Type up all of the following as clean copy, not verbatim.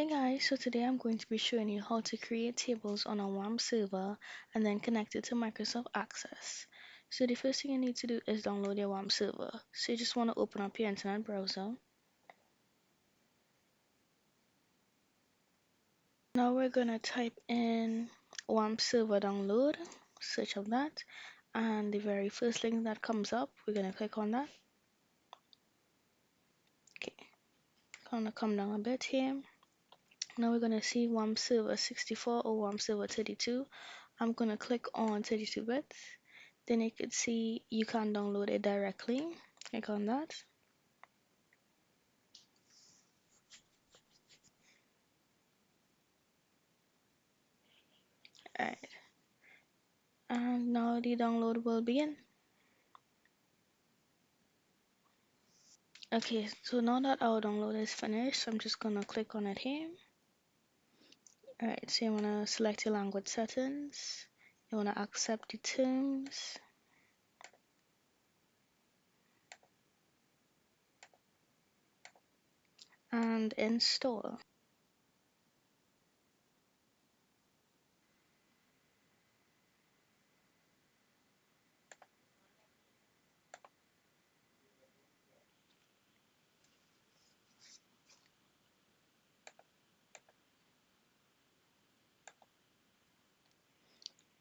Hey guys, so today I'm going to be showing you how to create tables on a WAMP server and then connect it to Microsoft Access. So the first thing you need to do is download your WAMP server. So you just want to open up your internet browser. Now we're going to type in WAMP server download, search of that, and the very first link that comes up, we're going to click on that. Okay, gonna come down a bit here. Now we're going to see WAMP server 64 or WAMP server 32. I'm going to click on 32 bits. Then you could see you can download it directly. Click on that. Alright. And now the download will begin. Okay, so now that our download is finished, I'm just gonna click on it here. Alright, so you wanna select your language settings. You wanna accept the terms. And install.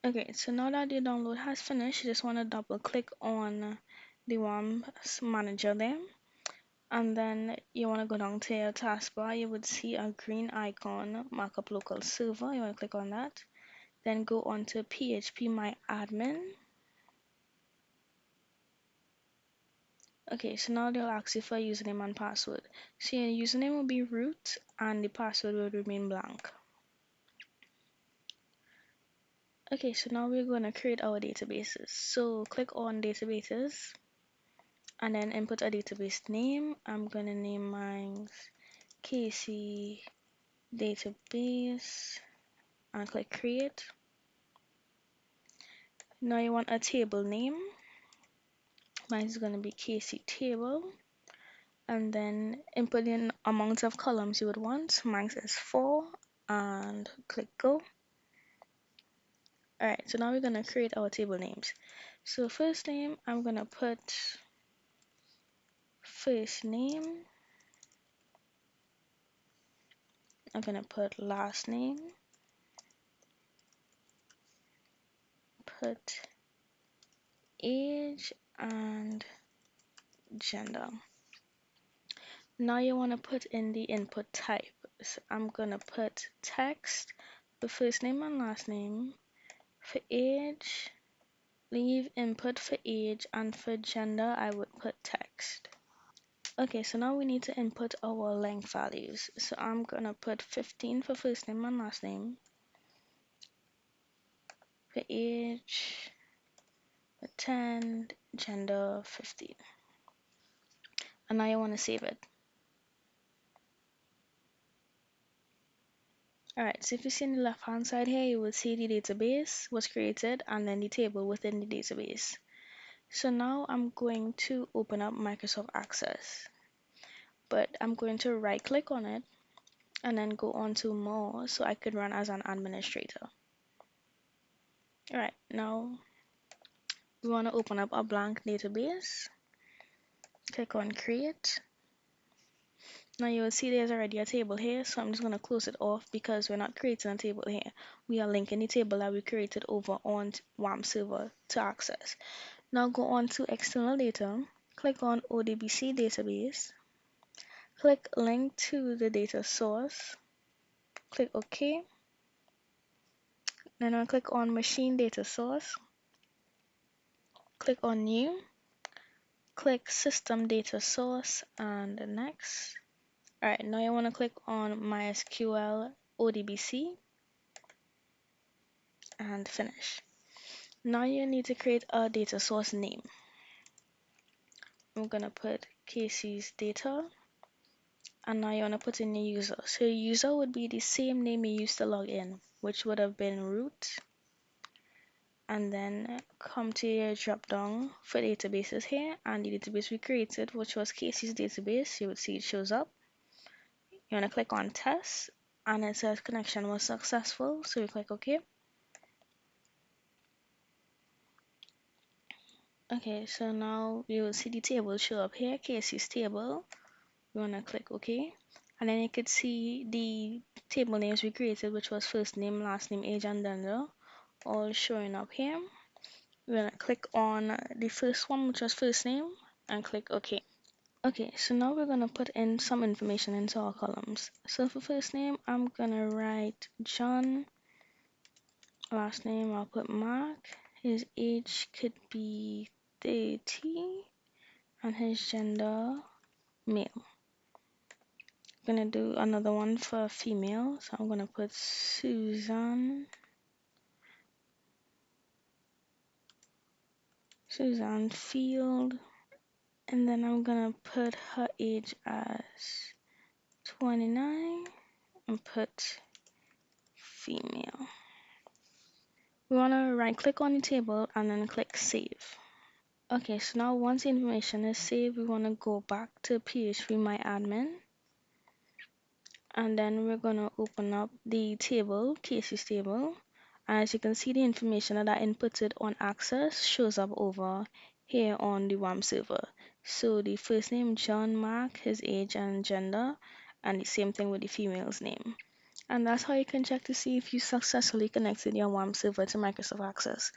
Okay, so now that the download has finished, you just want to double click on the WAMP manager there, and then you want to go down to your taskbar. You would see a green icon, markup local server. You want to click on that, then go on to PHP my admin. Okay, so now they'll ask you for a username and password. So your username will be root and the password will remain blank. Okay, so now we're going to create our databases. So click on databases and then input a database name. I'm going to name mine KC database and click create. Now you want a table name. Mine is going to be KC table. And then input in amount of columns you would want. Mine is 4 and click go. Alright, so now we're going to create our table names. So first name, I'm going to put first name. I'm going to put last name. Put age and gender. Now you want to put in the input type. So I'm going to put text, the first name and last name. For age, leave input for age, and for gender I would put text. Okay, so now we need to input our length values. So I'm gonna put 15 for first name and last name. For age, for 10, gender 15. And now you want to save it. Alright, so if you see on the left hand side here, you will see the database was created and then the table within the database. So now I'm going to open up Microsoft Access, but I'm going to right click on it and then go on to more so I could run as an administrator. Alright, now we want to open up a blank database. Click on create. Now you will see there's already a table here, so I'm just going to close it off because we're not creating a table here. We are linking the table that we created over on WAMP server to access. Now go on to external data, click on ODBC database, click link to the data source, click OK. Then I'll click on machine data source, click on new, click system data source and next. Alright, now you want to click on MySQL ODBC and finish. Now you need to create a data source name. I'm gonna put Casey's data, and now you want to put in your user. So your user would be the same name you used to log in, which would have been root, and then come to your drop down for databases here, and the database we created, which was Casey's database, you would see it shows up. You want to click on test and it says connection was successful, so we click OK. Okay, so now you will see the table show up here, cases table. You want to click OK, and then you could see the table names we created, which was first name, last name, age, and gender, all showing up here. We're going to click on the first one, which was first name, and click OK. Okay, so now we're going to put in some information into our columns. So for first name, I'm going to write John. Last name, I'll put Mark. His age could be 30, and his gender, male. I'm gonna do another one for female, so I'm gonna put Suzanne Field, and then I'm gonna put her age as 29 and put female. We wanna right click on the table and then click save. Okay, so now once the information is saved, we wanna go back to PHP My Admin, and then we're gonna open up the table, cases table. And as you can see, the information that I inputted on access shows up over here on the WAMP server. So the first name, John Mark, his age and gender, and the same thing with the female's name. And that's how you can check to see if you successfully connected your WAMP server to Microsoft Access.